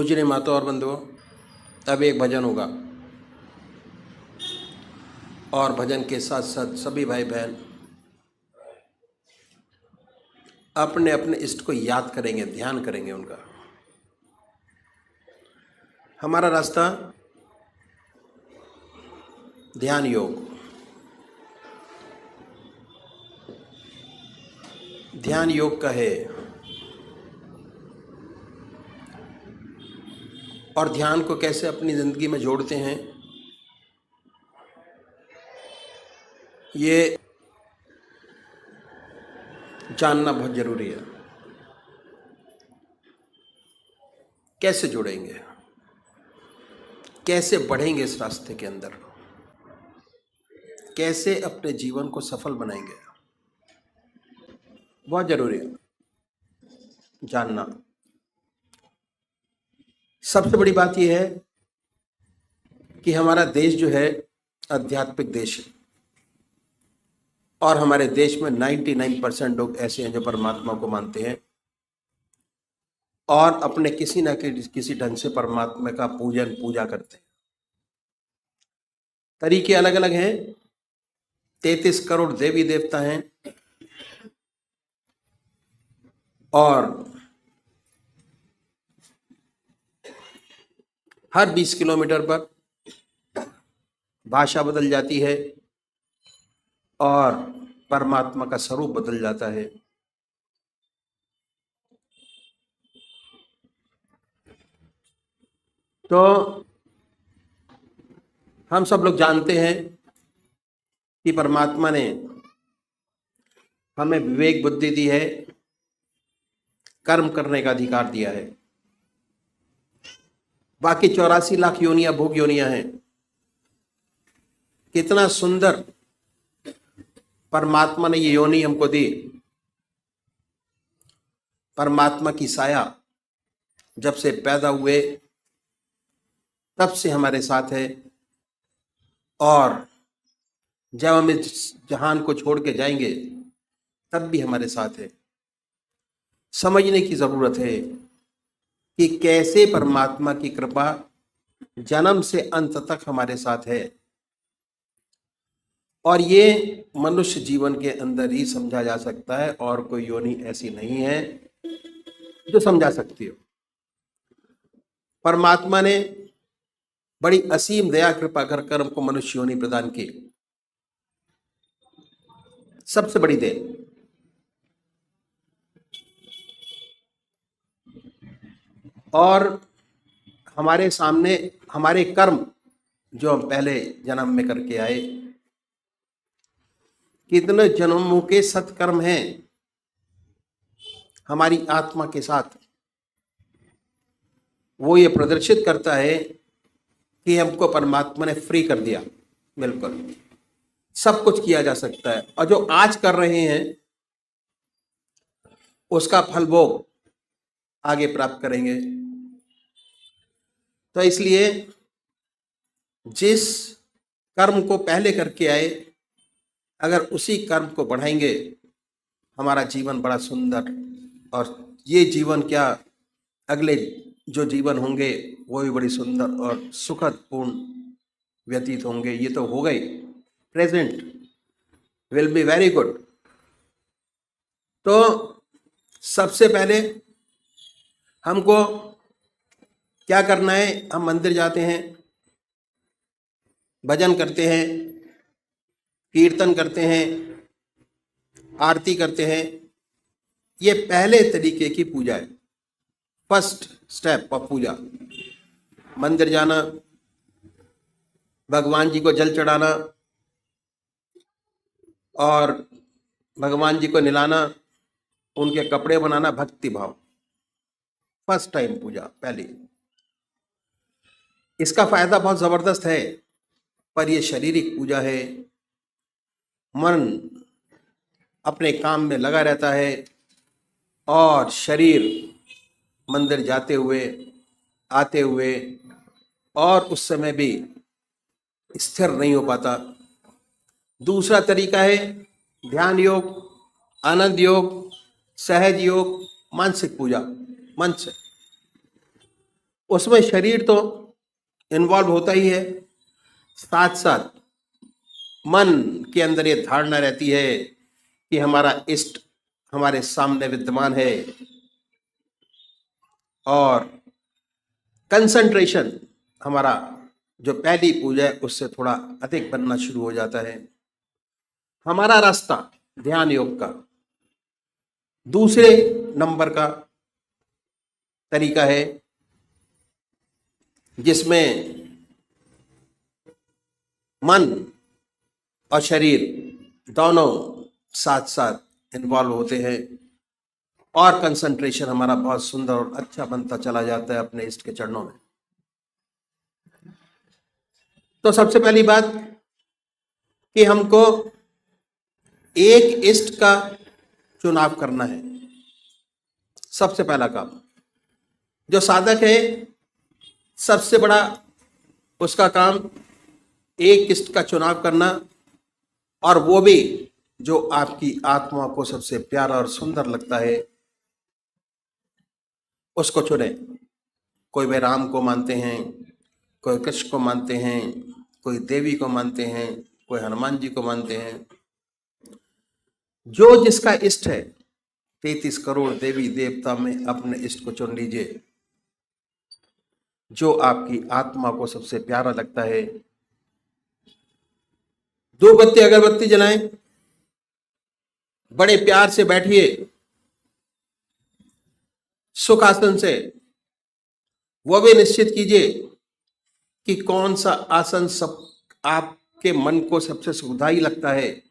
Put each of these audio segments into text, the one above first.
पूजनीय माता और बंधुओं, अब एक भजन होगा और भजन के साथ साथ सभी भाई बहन अपने अपने इष्ट को याद करेंगे, ध्यान करेंगे उनका। हमारा रास्ता ध्यान योग, ध्यान योग का है और ध्यान को कैसे अपनी जिंदगी में जोड़ते हैं ये जानना बहुत जरूरी है। कैसे जुड़ेंगे, कैसे बढ़ेंगे इस रास्ते के अंदर, कैसे अपने जीवन को सफल बनाएंगे, बहुत जरूरी है जानना। सबसे बड़ी बात यह है कि हमारा देश जो है आध्यात्मिक देश है और हमारे देश में 99% लोग ऐसे हैं जो परमात्मा को मानते हैं और अपने किसी न किसी ढंग से परमात्मा का पूजा करते हैं। तरीके अलग अलग हैं। 33 करोड़ देवी देवता हैं और हर 20 किलोमीटर पर भाषा बदल जाती है और परमात्मा का स्वरूप बदल जाता है। तो हम सब लोग जानते हैं कि परमात्मा ने हमें विवेक बुद्धि दी है, कर्म करने का अधिकार दिया है। बाकी 84 लाख योनियां भोग योनियां हैं। कितना सुंदर परमात्मा ने ये योनि हमको दी। परमात्मा की साया जब से पैदा हुए तब से हमारे साथ है और जब हम इस जहान को छोड़ के जाएंगे तब भी हमारे साथ है। समझने की जरूरत है कि कैसे परमात्मा की कृपा जन्म से अंत तक हमारे साथ है और ये मनुष्य जीवन के अंदर ही समझा जा सकता है और कोई योनि ऐसी नहीं है जो समझा सकती हो। परमात्मा ने बड़ी असीम दया कृपा कर हमको मनुष्य योनि प्रदान की। सबसे बड़ी देन। और हमारे सामने हमारे कर्म जो हम पहले जन्म में करके आए, कितने जन्मों के सत्कर्म हैं हमारी आत्मा के साथ, वो ये प्रदर्शित करता है कि हमको परमात्मा ने फ्री कर दिया। बिल्कुल सब कुछ किया जा सकता है और जो आज कर रहे हैं उसका फल भोग आगे प्राप्त करेंगे। तो इसलिए जिस कर्म को पहले करके आए, अगर उसी कर्म को बढ़ाएंगे हमारा जीवन बड़ा सुंदर, और ये जीवन क्या अगले जो जीवन होंगे वो भी बड़ी सुंदर और सुखद पूर्ण व्यतीत होंगे। ये तो हो गए, present will be very good. तो सबसे पहले हमको क्या करना है, हम मंदिर जाते हैं, भजन करते हैं, कीर्तन करते हैं, आरती करते हैं। ये पहले तरीके की पूजा है, फर्स्ट स्टेप ऑफ पूजा। मंदिर जाना, भगवान जी को जल चढ़ाना और भगवान जी को निलाना, उनके कपड़े बनाना, भक्ति भाव, फर्स्ट टाइम पूजा पहली। इसका फायदा बहुत जबरदस्त है, पर यह शारीरिक पूजा है। मन अपने काम में लगा रहता है और शरीर मंदिर जाते हुए आते हुए और उस समय भी स्थिर नहीं हो पाता। दूसरा तरीका है ध्यान योग, आनंद योग, सहज योग, मानसिक पूजा, मन से। उसमें शरीर तो इन्वॉल्व होता ही है, साथ साथ मन के अंदर ये धारणा रहती है कि हमारा इष्ट हमारे सामने विद्यमान है, और कंसंट्रेशन हमारा जो पहली पूजा है उससे थोड़ा अधिक बनना शुरू हो जाता है। हमारा रास्ता ध्यान योग का दूसरे नंबर का तरीका है, जिसमें मन और शरीर दोनों साथ साथ इन्वॉल्व होते हैं, और कंसंट्रेशन हमारा बहुत सुंदर और अच्छा बनता चला जाता है अपने इष्ट के चरणों में। तो सबसे पहली बात कि हमको एक इष्ट का चुनाव करना है। सबसे पहला काम जो साधक है, सबसे बड़ा उसका काम एक इष्ट का चुनाव करना, और वो भी जो आपकी आत्मा को सबसे प्यारा और सुंदर लगता है उसको चुने। कोई वे राम को मानते हैं, कोई कृष्ण को मानते हैं, कोई देवी को मानते हैं, कोई हनुमान जी को मानते हैं। जो जिसका इष्ट है, 33 करोड़ देवी देवता में अपने इष्ट को चुन लीजिए, जो आपकी आत्मा को सबसे प्यारा लगता है। दो बत्ती अगरबत्ती जलाएं, बड़े प्यार से बैठिए सुखासन से। वो भी निश्चित कीजिए कि कौन सा आसन सब आपके मन को सबसे सुखदायी लगता है,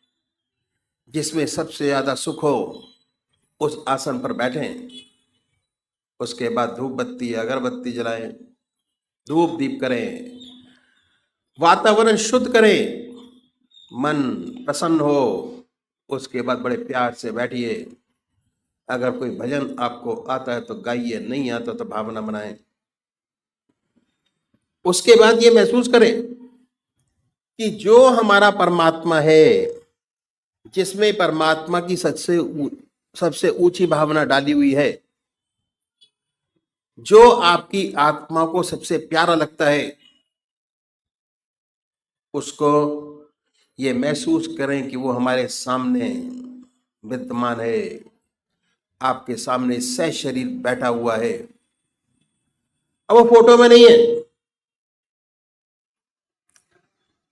जिसमें सबसे ज्यादा सुख हो, उस आसन पर बैठें। उसके बाद धूप बत्ती अगरबत्ती जलाएं, धूप दीप करें, वातावरण शुद्ध करें, मन प्रसन्न हो। उसके बाद बड़े प्यार से बैठिए। अगर कोई भजन आपको आता है तो गाइए, नहीं आता तो भावना बनाएं। उसके बाद ये महसूस करें कि जो हमारा परमात्मा है, जिसमें परमात्मा की सबसे ऊंची भावना डाली हुई है, जो आपकी आत्मा को सबसे प्यारा लगता है, उसको ये महसूस करें कि वो हमारे सामने विद्यमान है, आपके सामने सशरीर बैठा हुआ है। अब वो फोटो में नहीं है,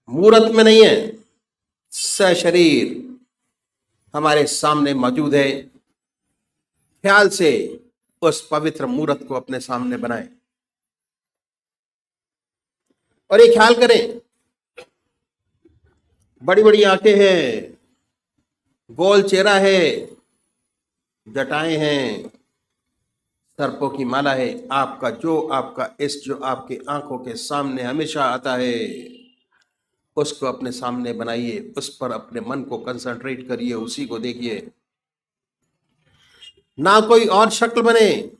मूर्त में नहीं है, सशरीर हमारे सामने मौजूद है। ख्याल से उस पवित्र मूर्त को अपने सामने बनाएं, और ये ख्याल करें, बड़ी बड़ी आंखें हैं, गोल चेहरा है, जटाएं हैं, सर्पों की माला है। आपका इष्ट जो आपकी आंखों के सामने हमेशा आता है, उसको अपने सामने बनाइए, उस पर अपने मन को कंसंट्रेट करिए, उसी को देखिए। ना कोई और शक्ल बने,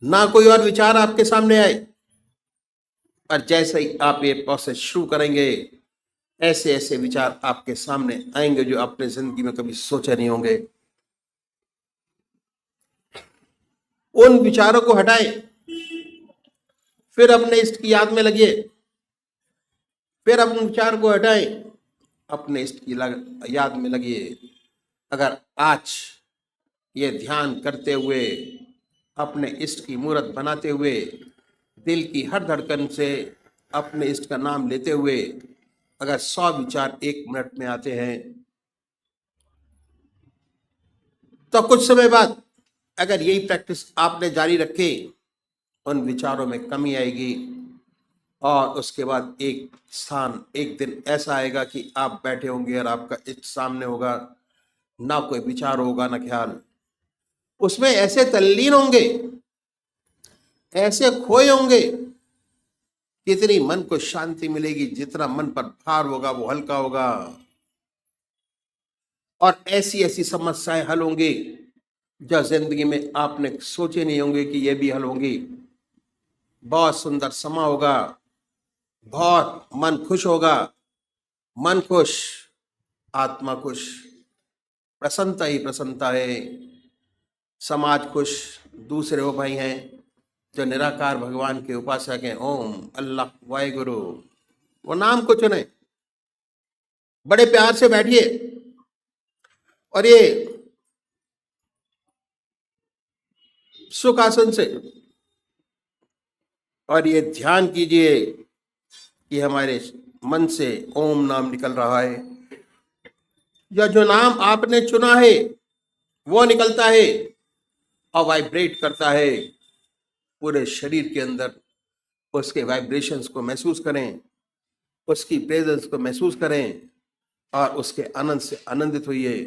ना कोई और विचार आपके सामने आए। पर जैसे ही आप ये प्रोसेस शुरू करेंगे, ऐसे ऐसे विचार आपके सामने आएंगे जो आपने जिंदगी में कभी सोचे नहीं होंगे। उन विचारों को हटाएं, फिर अपने इष्ट की याद में लगिए। फिर अपने विचार को हटाएं, अपने इष्ट की याद में लगिए। अगर आज ये ध्यान करते हुए, अपने इष्ट की मूर्त बनाते हुए, दिल की हर धड़कन से अपने इष्ट का नाम लेते हुए अगर 100 विचार 1 मिनट में आते हैं, तो कुछ समय बाद अगर यही प्रैक्टिस आपने जारी रखी, उन विचारों में कमी आएगी, और उसके बाद एक दिन ऐसा आएगा कि आप बैठे होंगे और आपका इष्ट सामने होगा, ना कोई विचार होगा ना ख्याल। उसमें ऐसे तल्लीन होंगे, ऐसे खोए होंगे, कितनी मन को शांति मिलेगी, जितना मन पर भार होगा वो हल्का होगा, और ऐसी ऐसी समस्याएं हल होंगी जो जिंदगी में आपने सोचे नहीं होंगे कि ये भी हल होंगी। बहुत सुंदर समा होगा, बहुत मन खुश होगा। मन खुश, आत्मा खुश, प्रसन्नता ही प्रसन्नता है। समाज खुश, दूसरे वो भाई हैं, जो निराकार भगवान के उपासक हैं, ओम अल्लाह वाहेगुरु, वो नाम को चुने, बड़े प्यार से बैठिए और ये सुख आसन से और ये ध्यान कीजिए कि हमारे मन से ओम नाम निकल रहा है, या जो नाम आपने चुना है वो निकलता है और वाइब्रेट करता है पूरे शरीर के अंदर। उसके वाइब्रेशंस को महसूस करें, उसकी प्रेजेंस को महसूस करें और उसके आनंद से आनंदित होइए।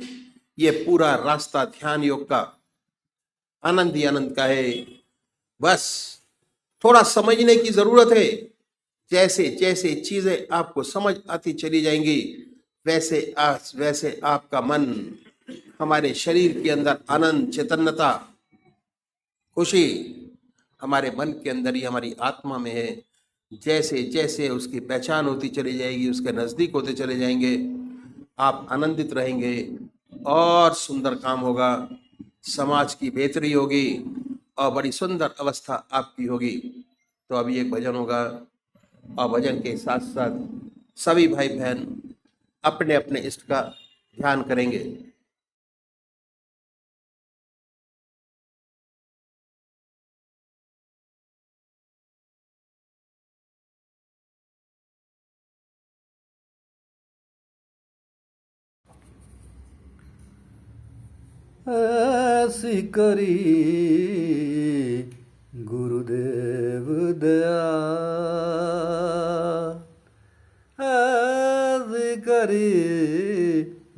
ये पूरा रास्ता ध्यान योग का आनंद ही आनंद का है। बस थोड़ा समझने की जरूरत है। जैसे जैसे चीजें आपको समझ आती चली जाएंगी, वैसे आपका मन, हमारे शरीर के अंदर आनंद, चैतन्यता, खुशी हमारे मन के अंदर ही, हमारी आत्मा में है। जैसे जैसे उसकी पहचान होती चली जाएगी, उसके नजदीक होते चले जाएंगे, आप आनंदित रहेंगे और सुंदर काम होगा, समाज की बेहतरी होगी और बड़ी सुंदर अवस्था आपकी होगी। तो अभी एक भजन होगा और भजन के साथ साथ सभी भाई बहन अपने अपने इष्ट का ध्यान करेंगे। ऐसी करी गुरुदेव दया, ऐसी करी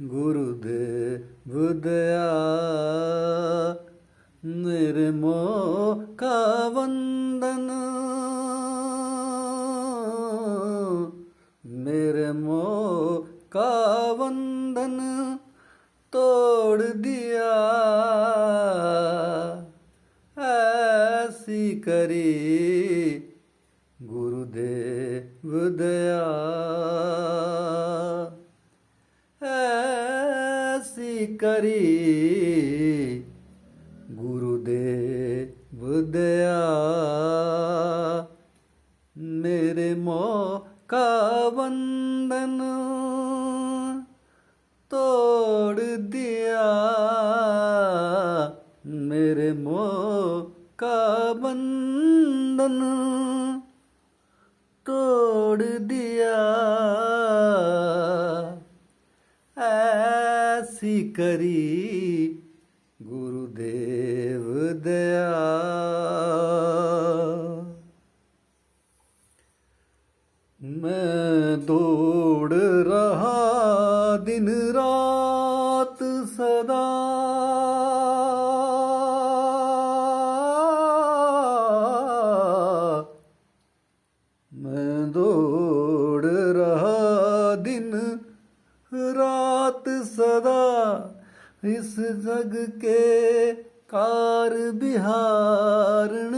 गुरुदेव दया, मेरे मोह का वंदन, मेरे मोह का वंदन तोड़ दिया, ऐसी करी गुरुदेव दया, ऐसी करी गुरुदेव दया, मेरे मोह का बंधन तोड़ दिया, मेरे मोह का बंधन तोड़ दिया, ऐसी करी गुरुदेव दया। मैं दौड़ रहा दिन रात सदा, मैं दौड़ रहा दिन रात सदा, इस जग के कार बिहारण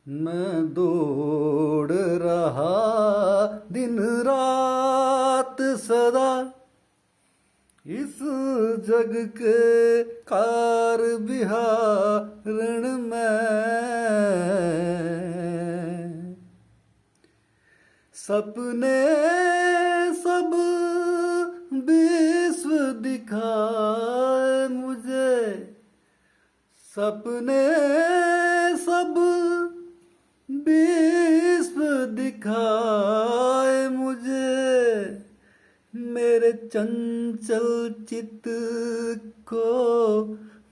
मैं दौड़ रहा दिन रात सदा, इस जग के कार बिहारण सपने सब विश्व दिखाए मुझे, सपने सब विश्व दिखाए मुझे, मेरे चंचल चित्त को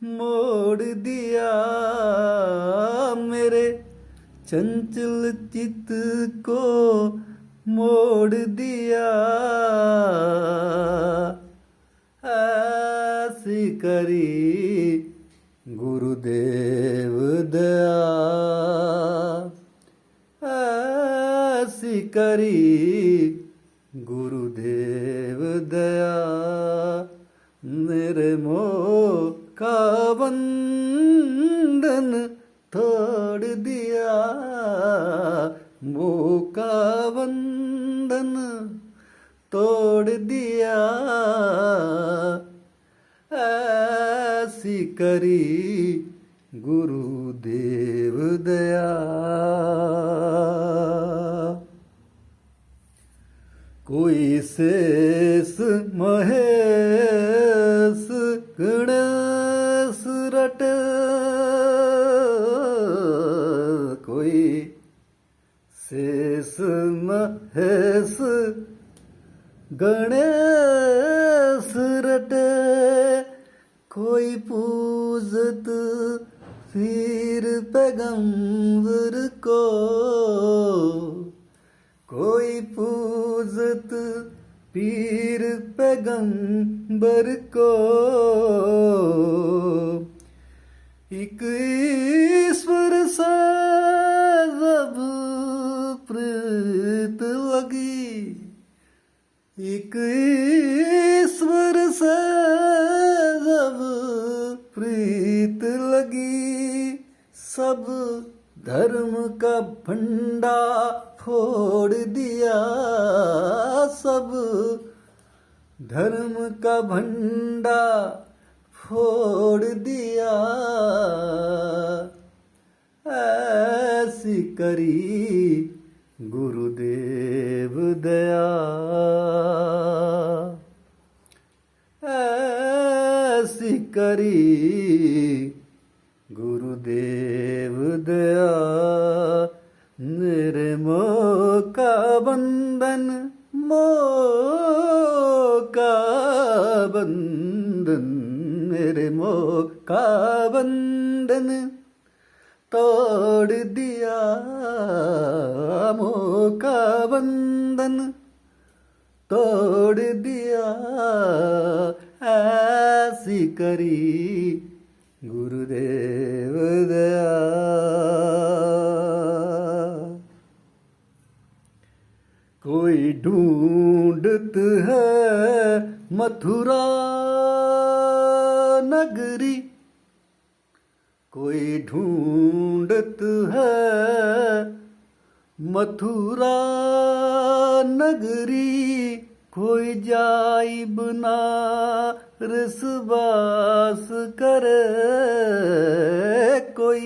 मोड़ दिया, मेरे चंचल चित्त को मोड़ दिया, ऐसी करी गुरुदेव दया, ऐसी करी गुरुदेव दया, मेरे मोह का बंधन तोड़ दिया, मोह का बंधन तोड़ दिया, ऐसी करी गुरुदेव दया। कोई शेष महेश गणेश रट, कोई शेष महेश गणेश रटे, कोई पूजत पीर पैगंबर को, कोई पूजत पीर पैगंबर को। एक ईश्वर से जब प्रीत लगी, एक ईश्वर से जब प्रीत लगी, सब धर्म का फंडा फोड़ दिया, सब धर्म का भंडा फोड़ दिया। ऐसी करी गुरुदेव दया, ऐसी करी गुरुदेव दया। मेरे मोह का बंधन, मोह का बंधन, मेरे मोह का बंधन तोड़ दिया, मोह का बंधन तोड़ दिया। ऐसी करी गुरुदेव दया। कोई ढूंढत है मथुरा नगरी, कोई ढूंढत है मथुरा नगरी, कोई जाई बनारस वास करे, कोई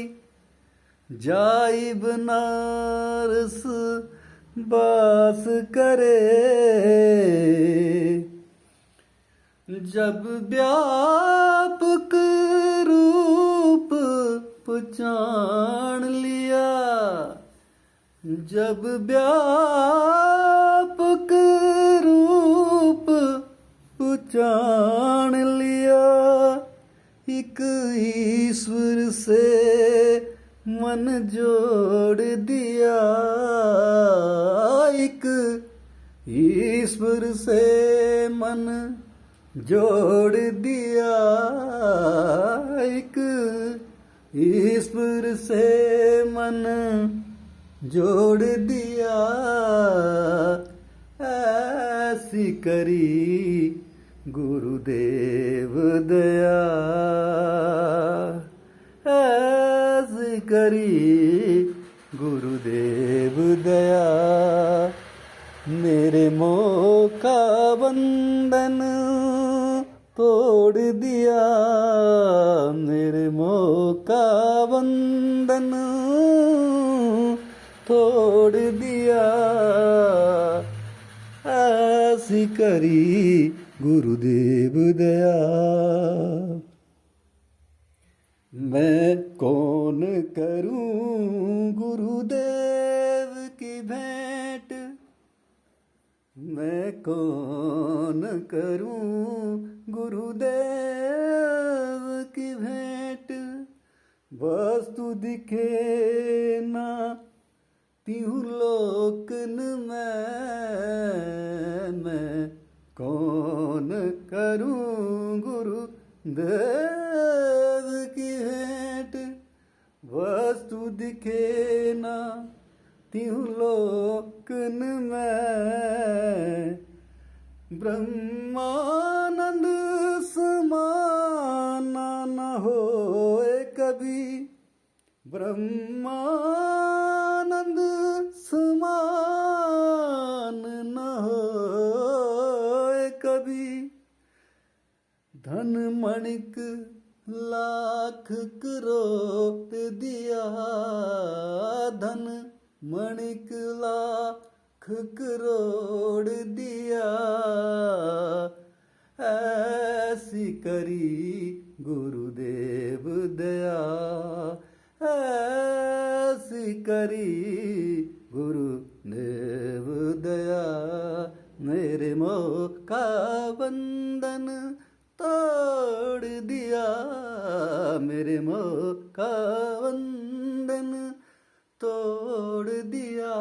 जाई बनारस वास करे। जब व्यापक रूप पहचान लिया, जब व्यापक रूप पहचान लिया, एक ईश्वर से मन जोड़ दिया, एक ईश्वर से मन जोड़ दिया, एक ईश्वर से मन जोड़ दिया। ऐसी करी गुरुदेव दया, ऐसी करी गुरुदेव दया। मेरे मोह का बंधन तोड़ दिया, मेरे मोह का बंधन तोड़ दिया। ऐसी करी गुरुदेव दया। मैं कौन करूं गुरुदेव की भेंट, मैं कौन करूं गुरुदेव की भेंट। वस्तु दिखे ना तिहु लोकन मैं कौन करूं गुरुदेव की भेंट। वस्तु दिखे ना तिहु लोकन में, ब्रह्मानंद समाना न होए कभी, ब्रह्मानंद समान न होए कभी। धन मणिक लाख करोड़ दिया धन मणिक लाख करोड़ दिया ऐसी करी गुरुदेव दया ऐसी करी गुरुदेव दया मेरे मोह का बंधन तोड़ दिया मेरे मोह का बंधन तोड़ दिया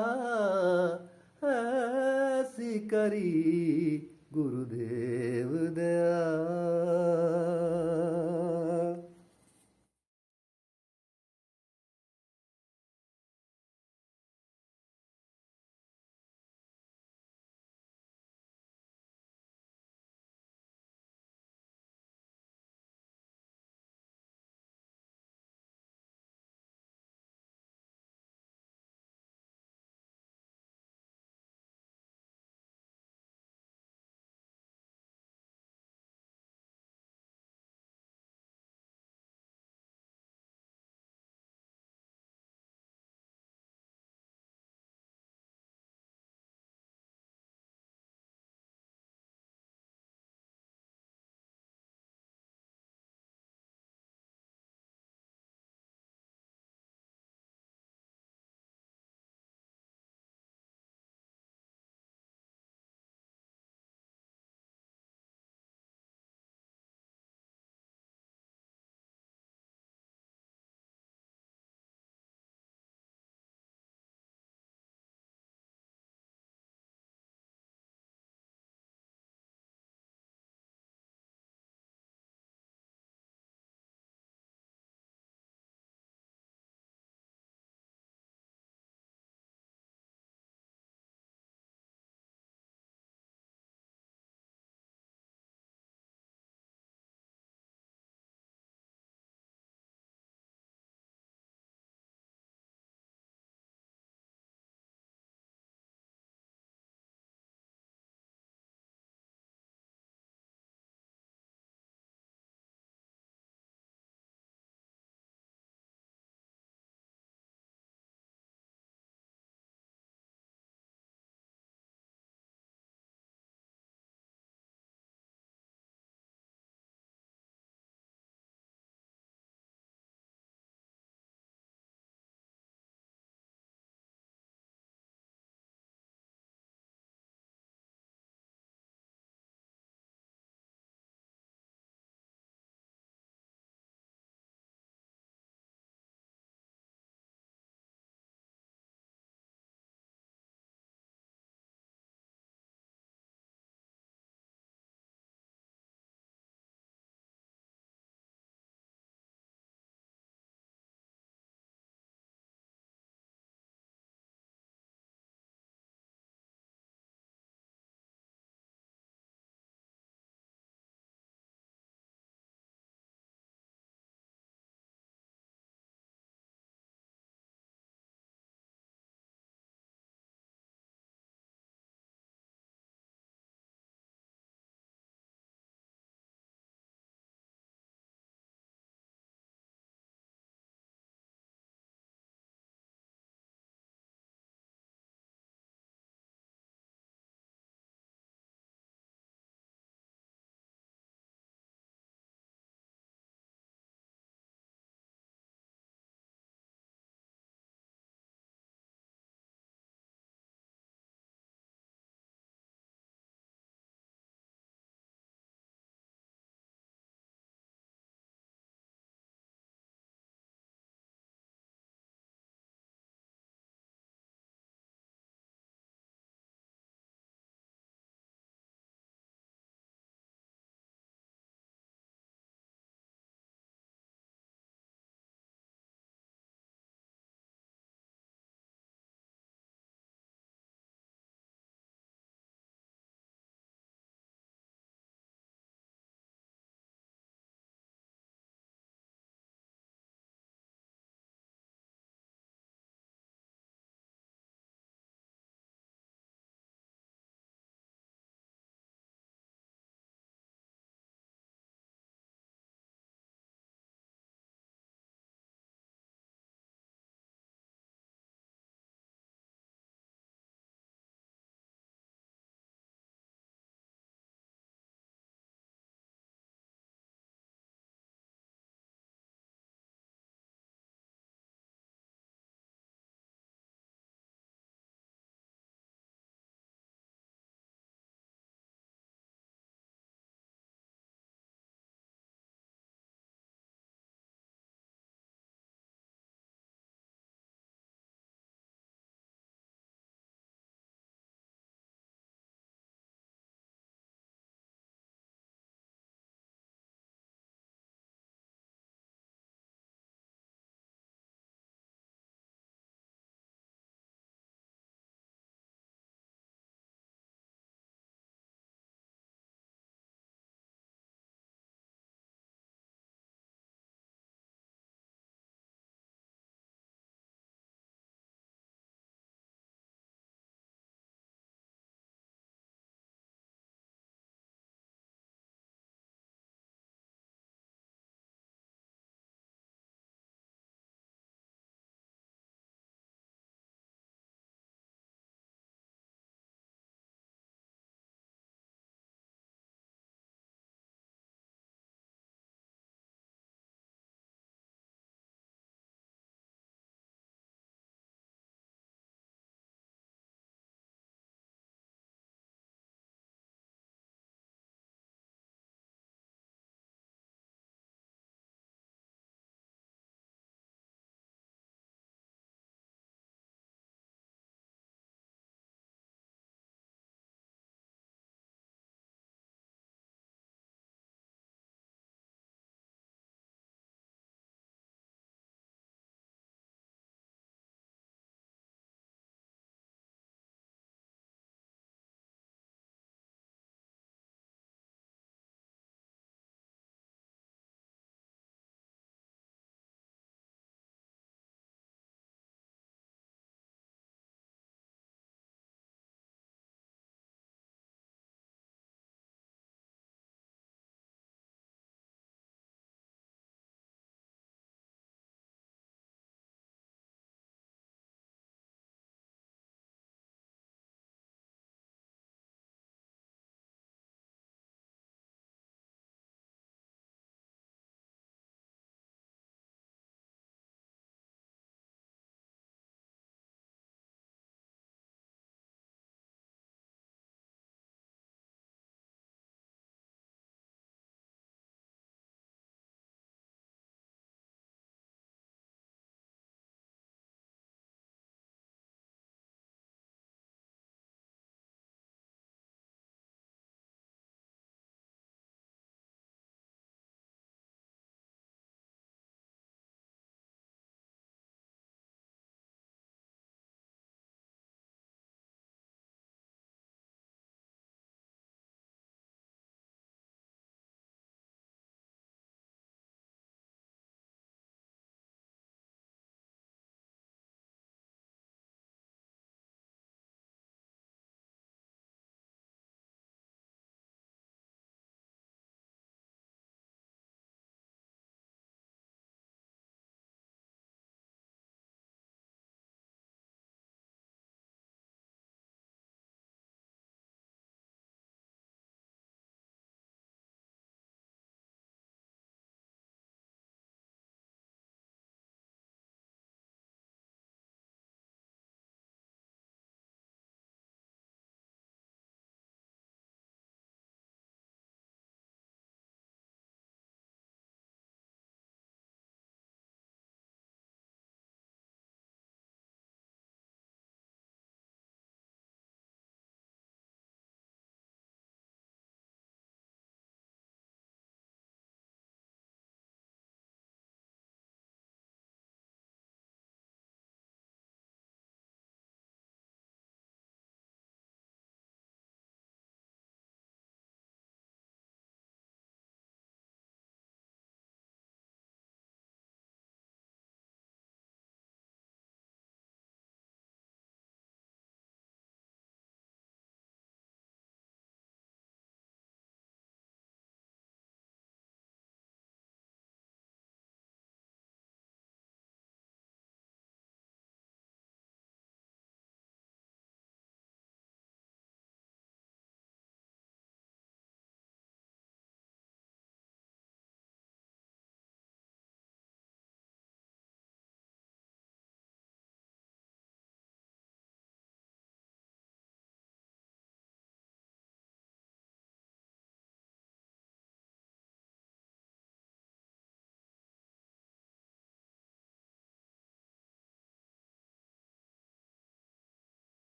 ऐसी करी गुरुदेव दया।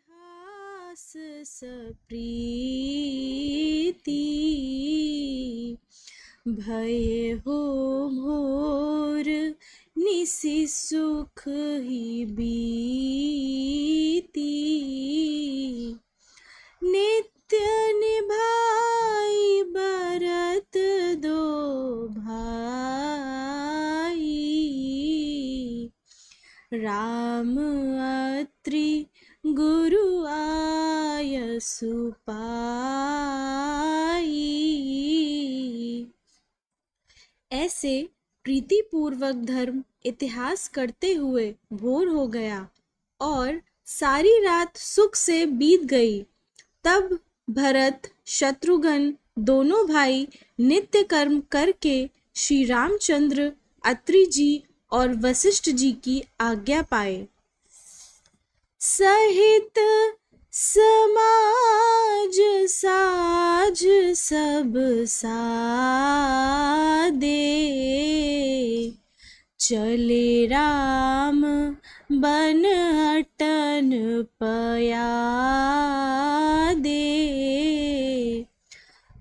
हास सप्रीति भय हो मोर निसि सुख ही बीती नित्य निभाई बरत दो भाई राम अत्रि गुरु आयसु पाई। ऐसे प्रीतिपूर्वक धर्म इतिहास करते हुए भोर हो गया और सारी रात सुख से बीत गई। तब भरत शत्रुघ्न दोनों भाई नित्य कर्म करके श्री रामचंद्र अत्रि जी और वशिष्ठ जी की आज्ञा पाए। सहित समाज साज सब सादे चले राम बन अटन पयादे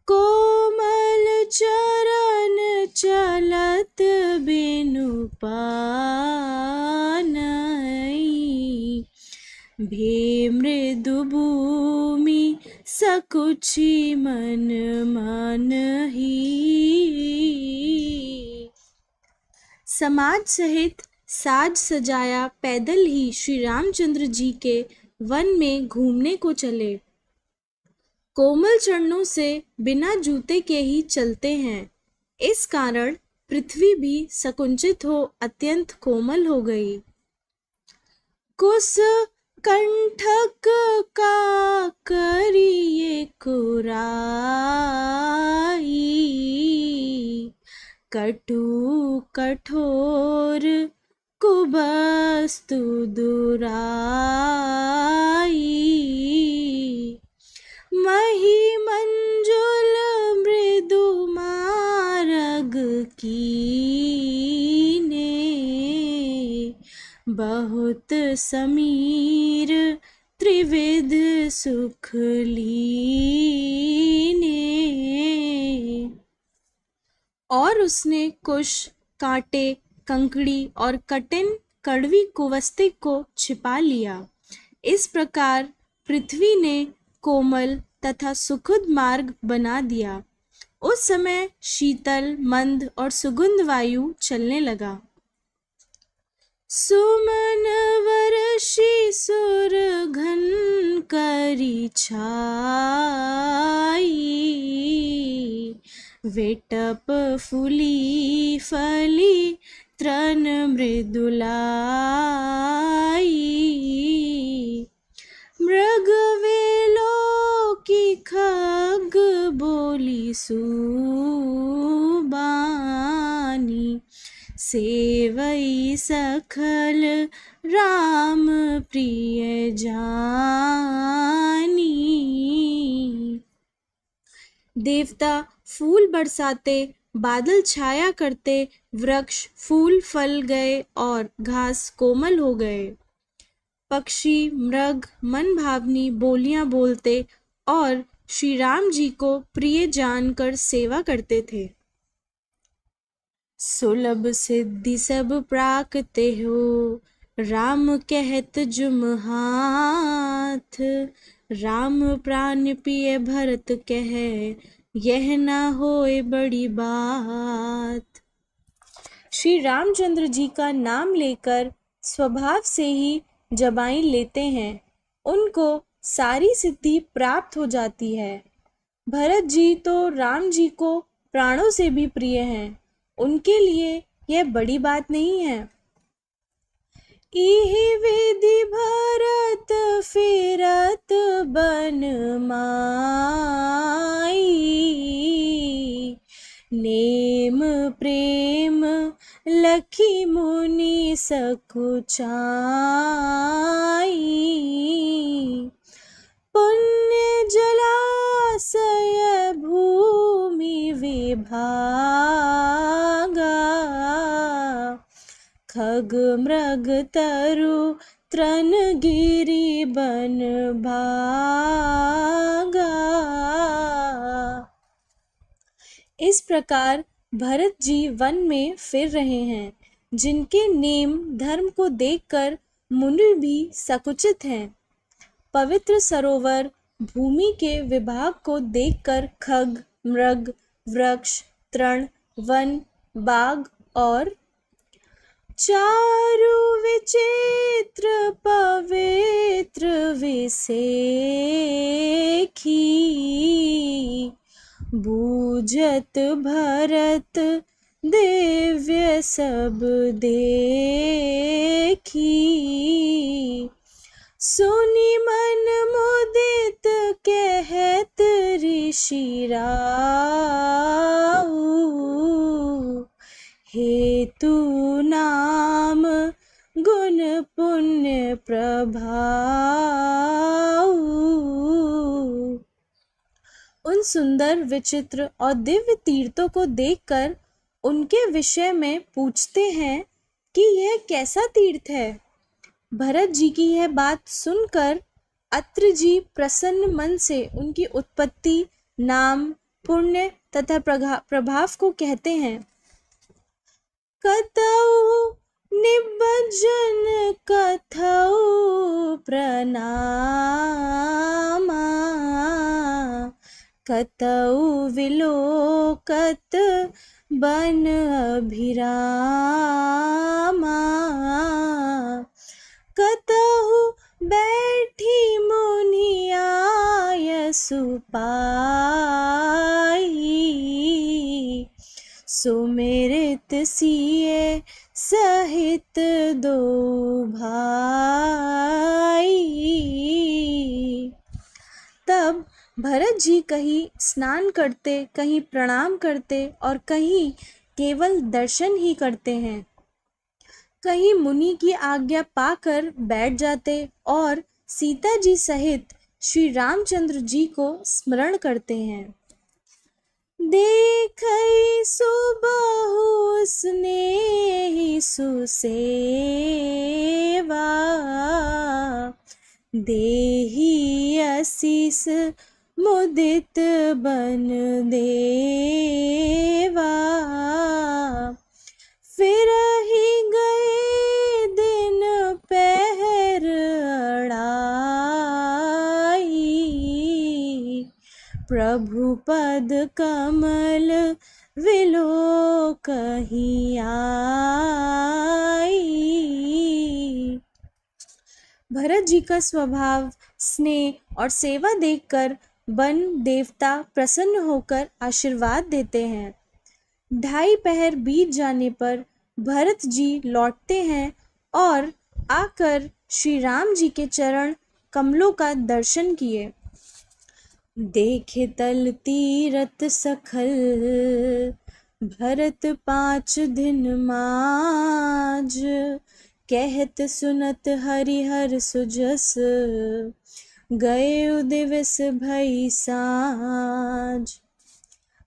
कोमल चरण चलत बिनु पानई भे मृदु भूमि सकुचि मन मानहि। समाज सहित साज सजाया पैदल ही श्री रामचंद्र जी के वन में घूमने को चले। कोमल चरणों से बिना जूते के ही चलते हैं, इस कारण पृथ्वी भी संकुचित हो अत्यंत कोमल हो गई। कुस कंठक का करिए कुराई कटु कठोर कुबस्तु दुराई मही मंजुल मृदु मारग कीने बहुत समीर त्रिविध सुख लीने। और उसने कुश कांटे कंकड़ी और कठिन कड़वी कुवस्तिक को छिपा लिया। इस प्रकार पृथ्वी ने कोमल तथा सुखद मार्ग बना दिया। उस समय शीतल मंद और सुगंध वायु चलने लगा। सुमन वर्षि सुर घन करी छाई वेटप फूली फली तृण मृदुलाई मृग वेलो की खग बोली सुबानी सेवई सखल राम प्रिय जानी। देवता फूल बरसाते, बादल छाया करते, वृक्ष फूल फल गए और घास कोमल हो गए। पक्षी मृग मन भावनी बोलियां बोलते और श्री राम जी को प्रिय जानकर सेवा करते थे। सुलभ सिद्धि सब प्राकते हो राम कहत जुम हाथ राम प्राण पिय भरत कहे यह न होए बड़ी बात। श्री रामचंद्र जी का नाम लेकर स्वभाव से ही जबाइन लेते हैं, उनको सारी सिद्धि प्राप्त हो जाती है। भरत जी तो राम जी को प्राणों से भी प्रिय हैं, उनके लिए यह बड़ी बात नहीं है। इहि विधि भरत फिरत बन माई नेम प्रेम लखी मुनि सकुचाई पुण्य जलाशय भूमि विभागा खग मृग तरु तृण गिरि बन भागा। इस प्रकार भरत जी वन में फिर रहे हैं, जिनके नेम धर्म को देखकर मुनि भी सकुचित हैं। पवित्र सरोवर भूमि के विभाग को देखकर खग, मृग, वृक्ष, तृण, वन, बाघ और चारु विचित्र पवित्र विसेखी, बूझत भरत दिव्य सब देखी। सुनि मन मुदित कहत ऋषि राऊ, हेतु नाम गुण पुण्य प्रभाऊ। उन सुंदर, विचित्र और दिव्य तीर्थों को देखकर उनके विषय में पूछते हैं कि यह कैसा तीर्थ है। भरत जी की यह बात सुनकर अत्रि जी प्रसन्न मन से उनकी उत्पत्ति, नाम, पुण्य तथा प्रभाव को कहते हैं। कतौ निबज्जन कथौ प्रणामा, कतौ विलोकत बन अभिरामा, कतहु बैठी मुनि आय सुपाई, सुमिरित सिए सहित दो भाई। तब भरत जी कहीं स्नान करते, कहीं प्रणाम करते और कहीं केवल दर्शन ही करते हैं। कहीं मुनि की आज्ञा पाकर बैठ जाते और सीता जी सहित श्री रामचंद्र जी को स्मरण करते हैं। देखै सुबहु स्नेहि सुसेवा, देहि आशीष मुदित बन देवा। फिरहि गए दिन पहर अड़ाई, प्रभु पद कमल विलोकहि आई। भरत जी का स्वभाव, स्नेह और सेवा देखकर वन देवता प्रसन्न होकर आशीर्वाद देते हैं। 2.5 पहर बीत जाने पर भरत जी लौटते हैं और आकर श्री राम जी के चरण कमलों का दर्शन किए। देखे तल तीरथ सखल, भरत 5 दिन माज, कहत सुनत हरिहर सुजस, गए दिवस भई साँझ।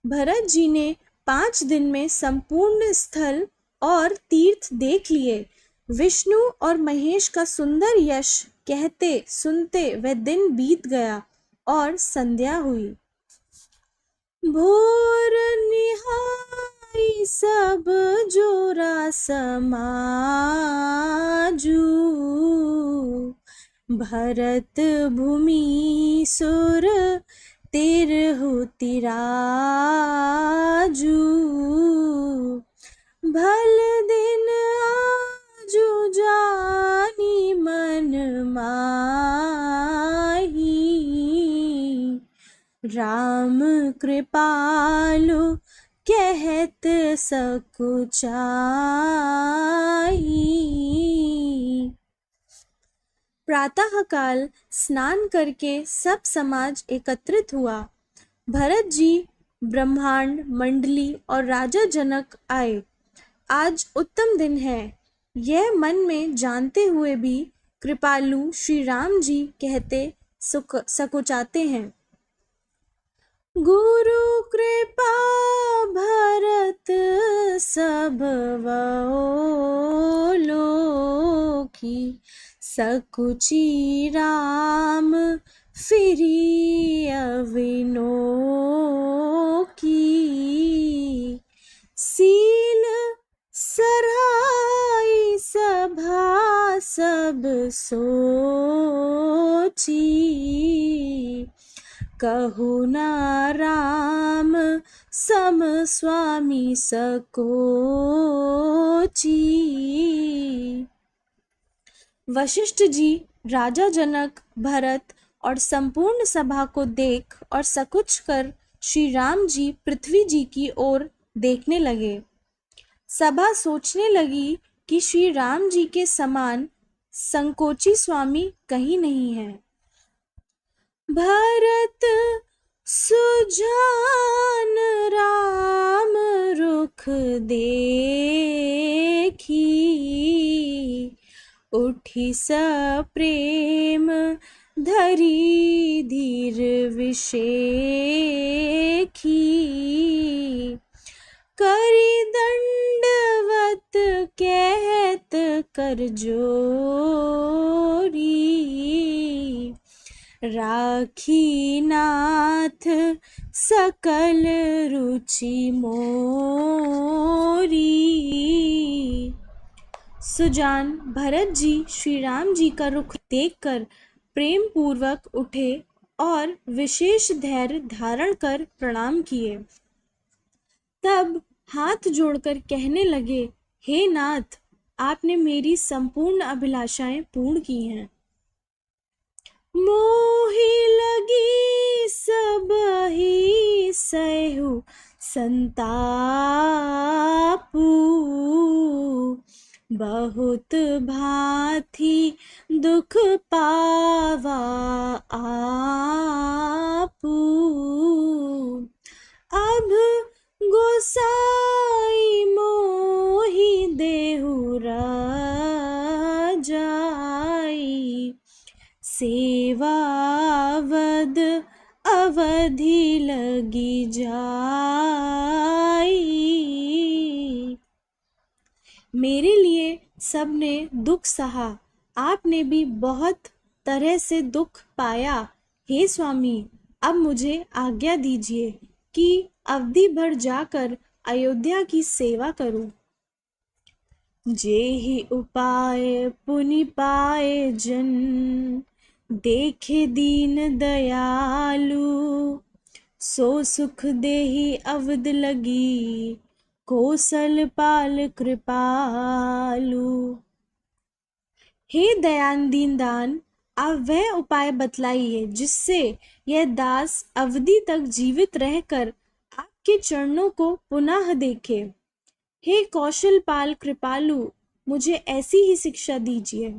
भरत जी ने 5 दिन में संपूर्ण स्थल और तीर्थ देख लिए। विष्णु और महेश का सुंदर यश कहते सुनते वह दिन बीत गया और संध्या हुई। भोर निहाई सब जोरा समाजू, भरत भूमि सुर तिरहु तिराजू, भल दिन आजू जानी मन माही, राम कृपालु कहत सकुचाई। प्रातःकाल स्नान करके सब समाज एकत्रित हुआ। भरत जी, ब्रह्मांड मंडली और राजा जनक आए। आज उत्तम दिन है, यह मन में जानते हुए भी कृपालु श्री राम जी कहते सकुचाते हैं। गुरु कृपा भरत सब लोकी, सकुचि राम फिरी अविनो की, सील सराई सभा सब सोची, कहु न राम सम स्वामी सकोची। वशिष्ठ जी राजा जनक, भरत और संपूर्ण सभा को देख और सकुच कर श्री राम जी पृथ्वी जी की ओर देखने लगे। सभा सोचने लगी कि श्री राम जी के समान संकोची स्वामी कहीं नहीं है। भरत सुजान राम रुख देखी, उठी सप्रेम धरी धीर विषेखी, करी दंडवत कहत कर जोरी, राखी नाथ सकल रुचि मोरी। सुजान भरत जी श्री राम जी का रुख देखकर प्रेम पूर्वक उठे और विशेष धैर्य धारण कर प्रणाम किए। तब हाथ जोड़कर कहने लगे, हे नाथ, आपने मेरी संपूर्ण अभिलाषाएं पूर्ण की हैं। मोहि लगी सब ही सहु संतापू, बहुत भांति दुख पावा आपू, अब गोसाई मोहि देहु राजाई, सेवावद अवधि लगी जाई। मेरे लिए सबने दुख सहा, आपने भी बहुत तरह से दुख पाया। हे स्वामी, अब मुझे आज्ञा दीजिए कि अवधि भर जाकर अयोध्या की सेवा करूं। जेहि उपाय पुनि पाए जन, देखे दीन दयालु, सो सुख देहि अवध लगी, कौशल पाल कृपालु। हे दयान दीनदान, आप वह उपाय बतलाइए जिससे यह दास अवधि तक जीवित रहकर आपके चरणों को पुनः देखे। हे कौशल पाल कृपालु, मुझे ऐसी ही शिक्षा दीजिए।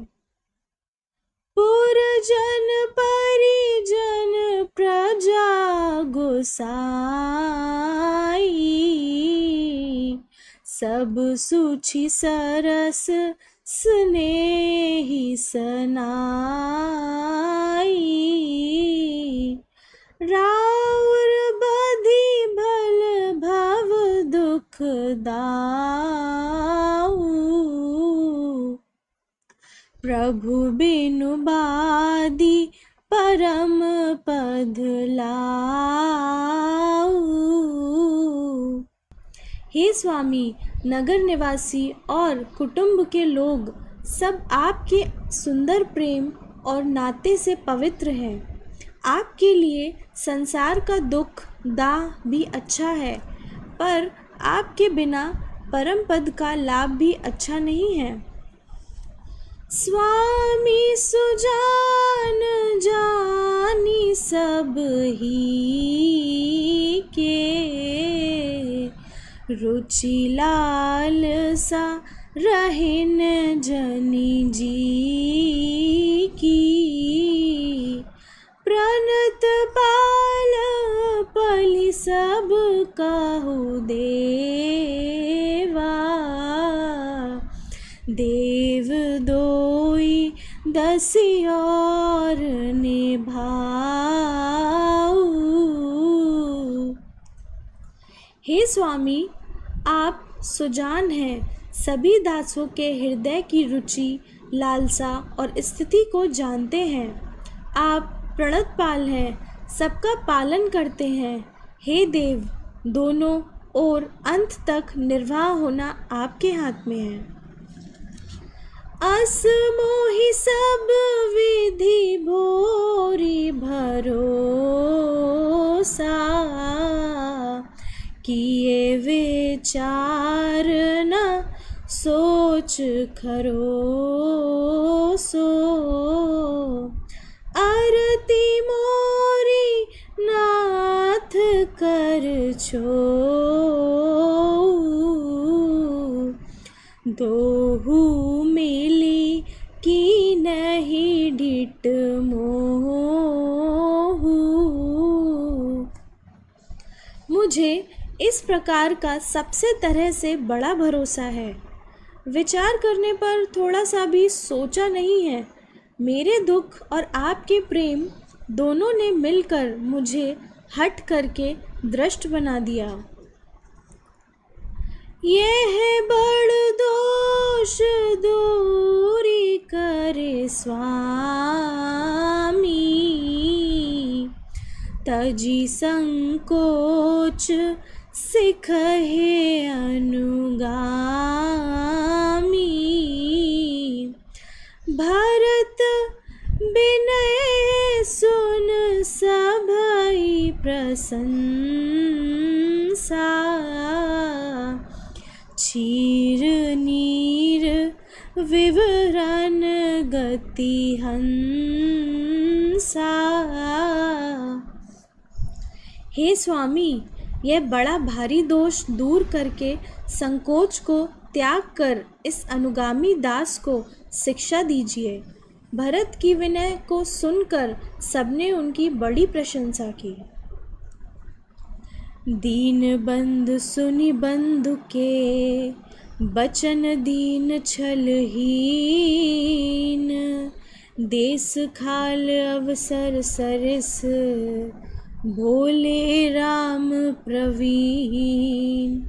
पुरजन परिजन प्रजा गोसाई, सब सुचि सरस स्नेही सनाई, राउर बधि भल भव दुख दाऊ, प्रभु बिनु बादी परम पद लाऊ। हे स्वामी, नगर निवासी और कुटुंब के लोग सब आपके सुंदर प्रेम और नाते से पवित्र हैं। आपके लिए संसार का दुख दाह भी अच्छा है, पर आपके बिना परम पद का लाभ भी अच्छा नहीं है। स्वामी सुजान जानी सब ही के, रुचि लालसा रहेन जनी जी की, प्रणत पाल पलि सब कहु देवा, देव दोई दसी और निभाऊ। हे स्वामी, आप सुजान हैं, सभी दासों के हृदय की रुचि लालसा और स्थिति को जानते हैं। आप प्रणतपाल हैं, सबका पालन करते हैं। हे देव, दोनों और अंत तक निर्वाह होना आपके हाथ में है। अस मोहि सब विधि भोरी भरोसा, किए विचार न सोच खरोसो। आरती मोरी नाथ कर छो, दोहु मिली की नहीं डिट मोहू। मुझे इस प्रकार का सबसे तरह से बड़ा भरोसा है। विचार करने पर थोड़ा सा भी सोचा नहीं है। मेरे दुख और आपके प्रेम दोनों ने मिलकर मुझे हट करके दृष्ट बना दिया। यह बड़ दोष दूरी करे स्वामी, तजी संकोच सिखहे अनुगामी। भरत विनय सुन सभई प्रशंसा, क्षीर नीर विवरण गति हंसा। हे स्वामी, यह बड़ा भारी दोष दूर करके संकोच को त्याग कर इस अनुगामी दास को शिक्षा दीजिए। भरत की विनय को सुनकर सबने उनकी बड़ी प्रशंसा की। दीन बंधु सुनि बंधु के बचन दीन छलहीन, देश खाल अवसर सरिस भोले राम प्रवीण।